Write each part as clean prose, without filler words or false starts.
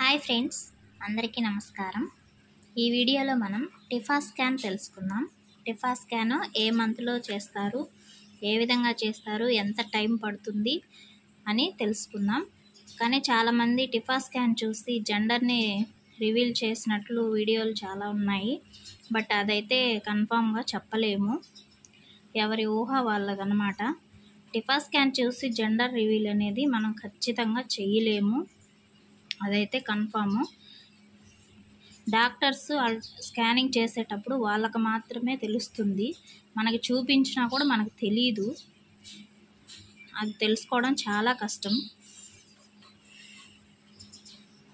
Hi friends, అందరికీ నమస్కారం. ఈ వీడియోలో మనం టిఫా స్కాన్ తెలుసుకుందాం. టిఫా స్కాన్ ఏ మంత్లో చేస్తారు, ఏ విధంగా చేస్తారు, ఎంత టైం పడుతుంది అని తెలుసుకుందాం. కానీ చాలామంది టిఫా స్కాన్ చూసి జెండర్ని రివీల్ చేసినట్లు వీడియోలు చాలా ఉన్నాయి. బట్ అదైతే కన్ఫామ్గా చెప్పలేము, ఎవరి ఊహ వాళ్ళదన్నమాట. టిఫా స్కాన్ చూసి జెండర్ రివీల్ అనేది మనం ఖచ్చితంగా చేయలేము, అదైతే కన్ఫాము. డాక్టర్స్ స్కానింగ్ చేసేటప్పుడు వాళ్ళకు మాత్రమే తెలుస్తుంది, మనకి చూపించినా కూడా మనకు తెలీదు. అది తెలుసుకోవడం చాలా కష్టం.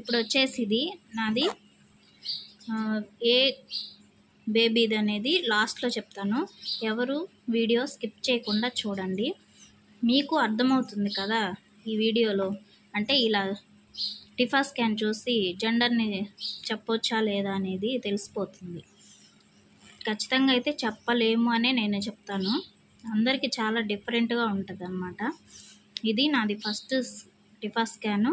ఇప్పుడు వచ్చేసి ఇది నాది ఏ బేబీది అనేది లాస్ట్లో చెప్తాను. ఎవరు వీడియో స్కిప్ చేయకుండా చూడండి, మీకు అర్థమవుతుంది కదా ఈ వీడియోలో. అంటే ఇలా టిఫా స్కాన్ చూసి జెండర్ని చెప్పొచ్చా లేదా అనేది తెలిసిపోతుంది. ఖచ్చితంగా అయితే చెప్పలేము అనే నేను చెప్తాను, అందరికీ చాలా డిఫరెంట్గా ఉంటుంది అన్నమాట. ఇది నాది ఫస్ట్ టిఫా స్కాను.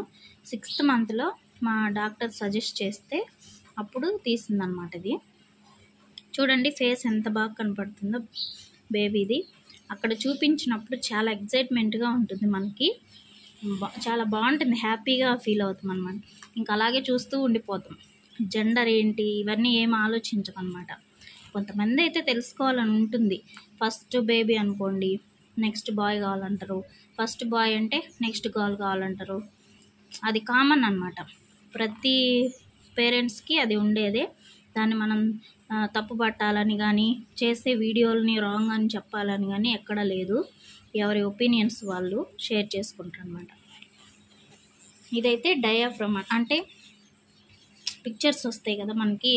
6th మంత్లో మా డాక్టర్ సజెస్ట్ చేస్తే అప్పుడు తీసిందనమాట. ఇది చూడండి, ఫేస్ ఎంత బాగా కనపడుతుందో బేబీది. అక్కడ చూపించినప్పుడు చాలా ఎగ్జైట్మెంట్గా ఉంటుంది, మనకి చాలా బాగుంటుంది, హ్యాపీగా ఫీల్ అవుతాం అన్నమాట. ఇంకా అలాగే చూస్తూ ఉండిపోతాం. జెండర్ ఏంటి ఇవన్నీ ఏం ఆలోచించమన్నమాట. కొంతమంది అయితే తెలుసుకోవాలని ఉంటుంది. ఫస్ట్ బేబీ అనుకోండి, నెక్స్ట్ బాయ్ కావాలంటారు. ఫస్ట్ బాయ్ అంటే నెక్స్ట్ గర్ల్ కావాలంటారు. అది కామన్ అన్నమాట, ప్రతి పేరెంట్స్కి అది ఉండేదే. దాన్ని మనం తప్పు పట్టాలని కానీ, చేసే వీడియోలని రాంగ్ అని చెప్పాలని కానీ ఎక్కడా లేదు. ఎవరి ఒపీనియన్స్ వాళ్ళు షేర్ చేసుకుంటారు అన్నమాట. ఇదైతే డయాఫ్రమ్ అంటే పిక్చర్స్ వస్తాయి కదా మనకి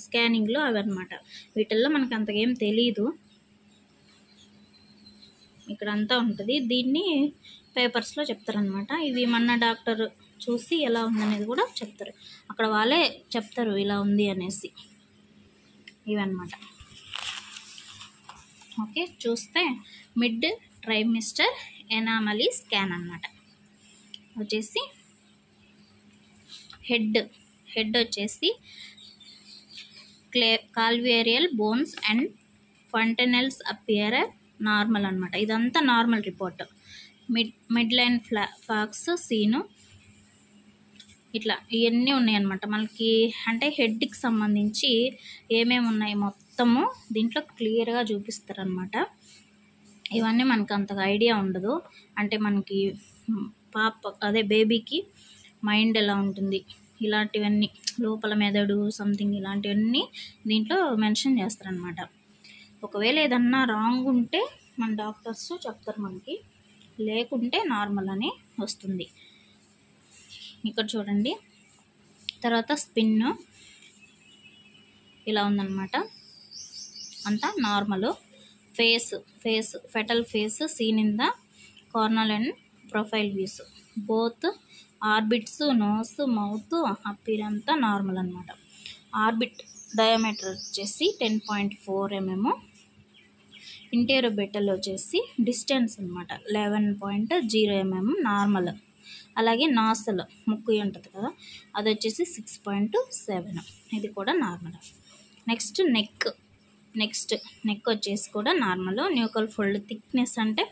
స్కానింగ్లో, అవి అనమాట. వీటిల్లో మనకు అంతగా ఏం తెలీదు, ఇక్కడ అంతా ఉంటుంది. దీన్ని పేపర్స్లో చెప్తారనమాట. ఇవి మన డాక్టర్ చూసి ఎలా ఉందనేది కూడా చెప్తారు, అక్కడ వాళ్ళే చెప్తారు ఇలా ఉంది అనేసి. ఇవన్నమాట. ఓకే, చూస్తే మిడ్ ట్రైమిస్టర్ ఎనామలీ స్కాన్ అన్నమాట. వచ్చేసి హెడ్ వచ్చేసి calvarial bones and fontanelles appear normal అనమాట. ఇదంతా normal report. Midline falx seen, ఇట్లా ఇవన్నీ ఉన్నాయన్నమాట మనకి. అంటే హెడ్కి సంబంధించి ఏమేమి ఉన్నాయి మొత్తము దీంట్లో క్లియర్గా చూపిస్తారనమాట. ఇవన్నీ మనకు అంతగా ఐడియా ఉండదు. అంటే మనకి అదే బేబీకి మైండ్ ఎలా ఉంటుంది, ఇలాంటివన్నీ, లోపల మెదడు సంథింగ్, ఇలాంటివన్నీ దీంట్లో మెన్షన్ చేస్తారనమాట. ఒకవేళ ఏదన్నా రాంగ్ ఉంటే మన డాక్టర్స్ చెప్తారు మనకి, లేకుంటే నార్మల్ అని వస్తుంది. ఇక్కడ చూడండి. తర్వాత స్పిన్ ఇలా ఉందన్నమాట, అంతా normal. Face fetal face seen in the coronal and profile views. Both orbits, nose, mouth appear అంతా నార్మల్ అనమాట. ఆర్బిట్ డయామీటర్ వచ్చేసి 10.4 mm. ఇంటెరోబెటల్ వచ్చేసి డిస్టెన్స్ అనమాట 11.0 mm నార్మల్. అలాగే నాసల్ ముక్కు ఉంటుంది కదా, అది వచ్చేసి 6.7, ఇది కూడా నార్మల్. నెక్స్ట్ నెక్ వచ్చేసి కూడా నార్మల్. న్యూకల్ ఫోల్డ్ థిక్నెస్ అంటే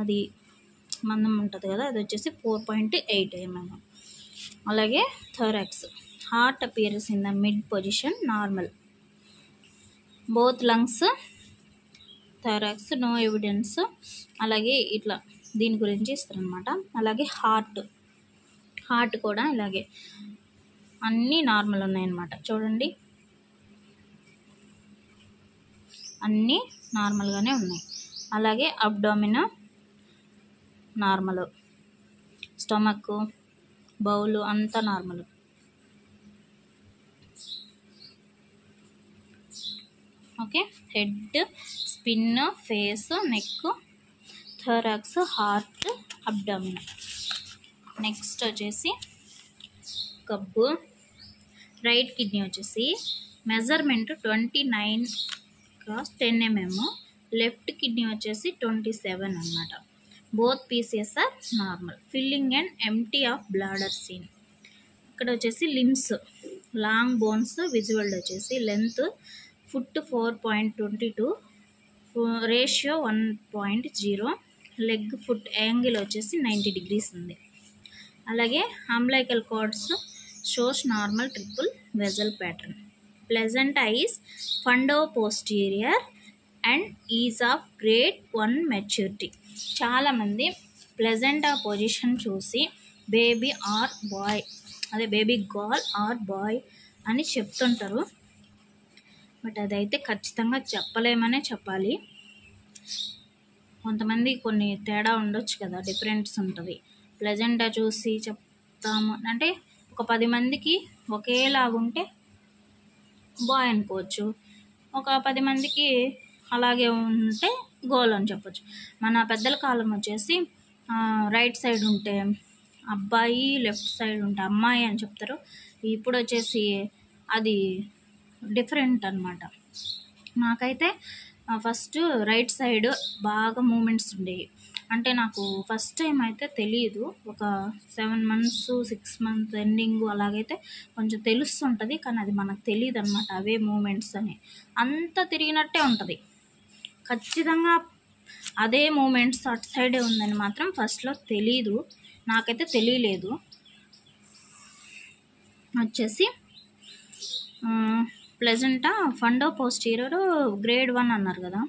అది మందం ఉంటుంది కదా, అది వచ్చేసి 4.8 mm. అలాగే thorax, heart appears in the mid position normal. Both lungs, thorax no evidence. అలాగే ఇట్లా దీని గురించి ఇస్తారనమాట. అలాగే హార్ట్ కూడా ఇలాగే అన్నీ నార్మల్ ఉన్నాయన్నమాట. చూడండి, అన్నీ నార్మల్గానే ఉన్నాయి. అలాగే అబ్డామిన్ నార్మల్, స్టమక్, బౌలు అంతా నార్మల్. Okay, head, spine, face, neck, thorax, heart, abdomen. Next వచ్చేసి కబ్బు. రైట్ కిడ్నీ వచ్చేసి measurement 29x10 mm. Left kidney వచ్చేసి 27 అన్నమాట. Both pieces are normal. Filling and empty of bladder seen. ఇక్కడ వచ్చేసి లిమ్స్, లాంగ్ బోన్స్ విజువల్ వచ్చేసి length foot 4.22, ratio 1.0, leg foot angle వచ్చేసి 90 degrees ఉంది. అలాగే umbilical cords shows normal triple vessel pattern. Pleasant ice fundo posterior and is of grade 1 maturity. చాలామంది placenta position చూసి baby or boy, అదే baby girl or boy అని చెప్తుంటారు. But అదైతే ఖచ్చితంగా చెప్పలేమనే చెప్పాలి. కొంతమంది కొన్ని తేడా ఉండొచ్చు కదా, డిఫరెన్స్ ఉంటుంది. ప్లెజెంటా చూసి చెప్తాము అంటే ఒక 10 మందికి ఒకేలాగుంటే బాయ్ అనుకోవచ్చు, ఒక 10 మందికి అలాగే ఉంటే గర్ల్ అని చెప్పొచ్చు. మన పెద్దల కాలం వచ్చేసి రైట్ సైడ్ ఉంటే అబ్బాయి, లెఫ్ట్ సైడ్ ఉంటే అమ్మాయి అని చెప్తారు. ఇప్పుడు వచ్చేసి అది డిఫరెంట్ అనమాట. నాకైతే ఫస్ట్ రైట్ సైడ్ బాగా మూమెంట్స్ ఉండేవి. అంటే నాకు ఫస్ట్ టైం అయితే తెలియదు, ఒక 7 months 6 months ఎండింగ్ అలాగైతే కొంచెం తెలుస్తుంటుంది, కానీ అది మనకు తెలియదు అనమాట అవే మూమెంట్స్ అని. అంతా తిరిగినట్టే ఉంటుంది, ఖచ్చితంగా అదే మూమెంట్స్ అటు సైడే ఉందని మాత్రం ఫస్ట్లో తెలీదు, నాకైతే తెలియలేదు. వచ్చేసి ప్లెజెంటా ఫండో పోస్టీరియర్ గ్రేడ్ 1 అన్నారు కదా.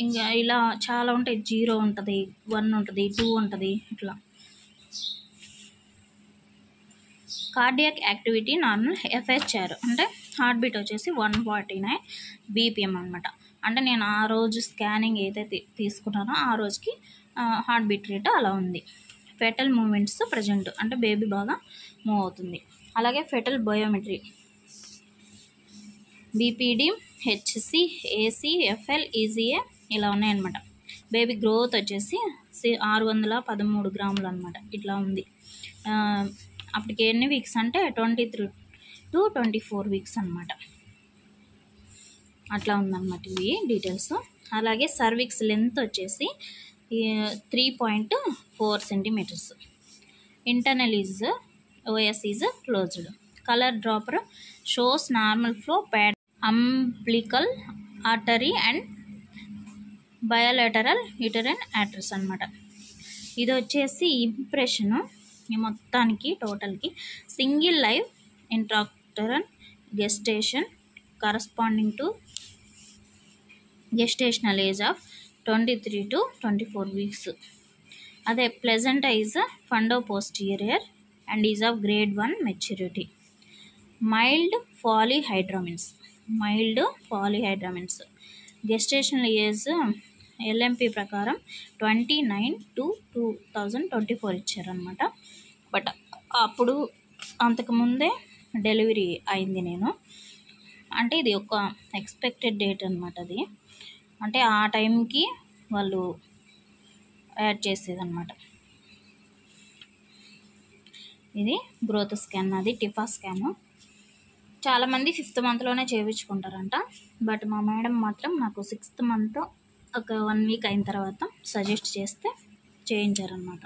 ఇంకా ఇలా చాలా ఉంటాయి, 0 ఉంటుంది, 1 ఉంటుంది, 2 ఉంటుంది ఇట్లా. కార్డియాక్ యాక్టివిటీ నార్మల్, ఎఫ్హెచ్ఆర్ అంటే హార్ట్ బీట్ వచ్చేసి 149 BPM అనమాట. అంటే నేను ఆ రోజు స్కానింగ్ ఏదైతే తీసుకున్నానో ఆ రోజుకి హార్ట్ బీట్ రేట్ అలా ఉంది. ఫెటల్ మూమెంట్స్ ప్రజెంట్ అంటే బేబీ బాగా మూవ్ అవుతుంది. అలాగే fetal biometry BPD, HC, AC, FL, EGA ఇలా ఉన్నాయన్నమాట. బేబీ గ్రోత్ వచ్చేసి 613 grams అనమాట, ఇట్లా ఉంది. అప్పటికి ఎన్ని వీక్స్ అంటే 23 to 24 weeks అనమాట. అట్లా ఉందన్నమాట ఇవి డీటెయిల్స్. అలాగే సర్విక్స్ లెంత్ వచ్చేసి 3.4 centimeters. Internal is OS is closed. Colour doppler shows normal flow pad umbilical artery and bilateral uterine arteries అనమాట. ఇది వచ్చేసి ఇంప్రెషను మొత్తానికి టోటల్కి single live intrauterine gestation corresponding to gestational age of 23 to 24 weeks. అదే placenta is fundo posterior and is of grade 1 maturity. Mild polyhydramnios gestational age LMP ప్రకారం 29 to 2024 ఇచ్చారనమాట. But అప్పుడు అంతకుముందే డెలివరీ అయింది నేను, అంటే ఇది ఒక ఎక్స్పెక్టెడ్ డేట్ అనమాట. అది అంటే ఆ టైంకి వాళ్ళు యాడ్ చేసేదన్నమాట. ఇది గ్రోత్ స్కాన్, అది టిఫా స్కాను. చాలామంది 5th monthలోనే చేయించుకుంటారంట, బట్ మా మేడం మాత్రం నాకు 6th month ఒక 1 week అయిన తర్వాత సజెస్ట్ చేస్తే చేయించారనమాట.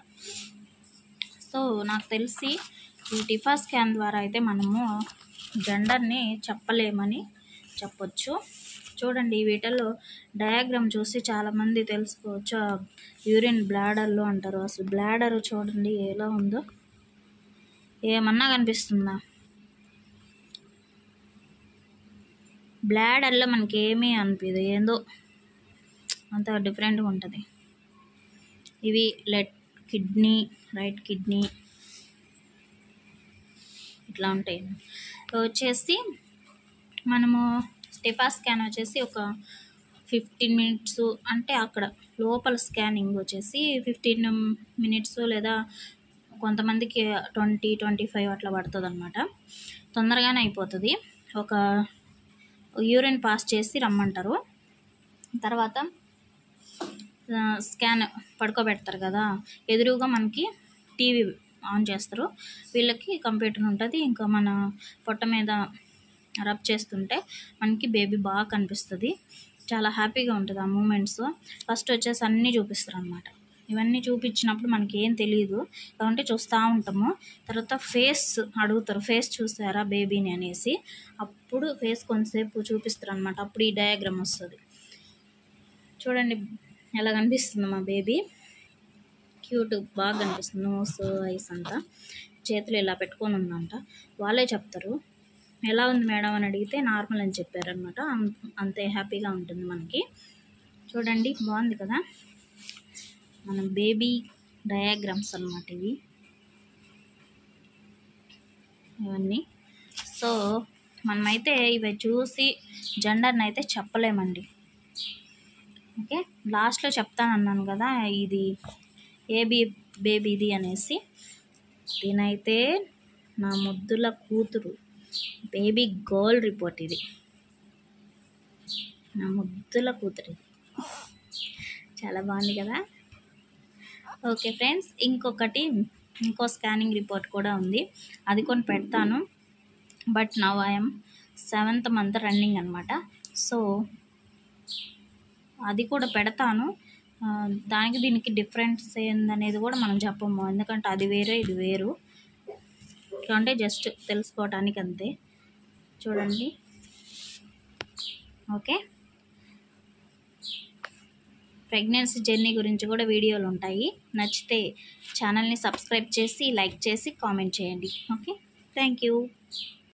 సో నాకు తెలిసి ఈ టిఫా స్కాన్ ద్వారా అయితే మనము జెండర్ని చెప్పలేమని చెప్పొచ్చు. చూడండి వీటిల్లో డయాగ్రామ్ చూసి చాలామంది తెలుసుకోవచ్చు. యూరిన్ బ్లాడర్లో అంటారు, అసలు బ్లాడర్ చూడండి ఎలా ఉందో, ఏమన్నా కనిపిస్తుందా? బ్లాడర్లో మనకి ఏమీ అనిపించదు, ఏందో అంత డిఫరెంట్గా ఉంటుంది. ఇవి లెఫ్ట్ కిడ్నీ, రైట్ కిడ్నీ ఇట్లా ఉంటాయి. వచ్చేసి మనము టిఫా స్కాన్ వచ్చేసి ఒక 15 minutes, అంటే అక్కడ లోపల స్కానింగ్ వచ్చేసి 15 minutes లేదా కొంతమందికి 20-25 అట్లా పడుతుంది అనమాట. తొందరగానే అయిపోతుంది. ఒక యూరిన్ పాస్ చేసి రమ్మంటారు, తర్వాత స్కాన్ పడుకోబెడతారు కదా, ఎదురుగా మనకి టీవీ ఆన్ చేస్తారు, వీళ్ళకి కంప్యూటర్ ఉంటుంది, ఇంకా మన పొట్ట మీద రబ్ చేస్తుంటే మనకి బేబీ బాగా కనిపిస్తుంది, చాలా హ్యాపీగా ఉంటుంది ఆ మూమెంట్స్. ఫస్ట్ వచ్చేసి అన్నీ చూపిస్తారు అనమాట, ఇవన్నీ చూపించినప్పుడు మనకి ఏం తెలియదు, కాబట్టి చూస్తూ ఉంటాము. తర్వాత ఫేస్ అడుగుతారు, ఫేస్ చూసారా బేబీని అనేసి. అప్పుడు ఫేస్ కొంతసేపు చూపిస్తారు అనమాట. అప్పుడు ఈ డయాగ్రామ్ వస్తుంది. చూడండి ఎలా కనిపిస్తుంది మా బేబీ. క్యూట్, బాగా కనిపిస్తుంది. నోస్, ఐస్ అంతా. చేతులు ఇలా పెట్టుకొని ఉందంట. వాళ్ళే చెప్తారు. ఎలా ఉంది మేడం అని అడిగితే నార్మల్ అని చెప్పారనమాట. అంతే హ్యాపీగా ఉంటుంది మనకి. చూడండి బాగుంది కదా. మన బేబీ డయాగ్రామ్స్ అన్నమాట ఇవన్నీ. సో మనమైతే ఇవి చూసి జెండర్ని అయితే చెప్పలేమండి. ఓకే, లాస్ట్లో చెప్తానన్నాను కదా ఇది బేబీది అనేసి. దీనైతే నా ముద్దుల కూతురు, బేబీ గర్ల్ రిపోర్ట్ ఇది. నా ముద్దుల కూతురు చాలా బాగుంది కదా. ఓకే ఫ్రెండ్స్, ఇంకో స్కానింగ్ రిపోర్ట్ కూడా ఉంది. అది కొని పెడతాను. But now I'm 7th month running అనమాట. సో అది కూడా పెడతాను. దానికి దీనికి డిఫరెన్స్ ఏందనేది కూడా మనం చెప్పము, ఎందుకంటే అది వేరే ఇది వేరు. అంటే జస్ట్ తెలుసుకోవటానికి అంతే. చూడండి. ఓకే, ప్రెగ్నెన్సీ జర్నీ గురించి కూడా వీడియోలు ఉంటాయి. నచ్చితే ఛానల్ని సబ్స్క్రైబ్ చేసి, లైక్ చేసి, కామెంట్ చేయండి. Okay, thank you.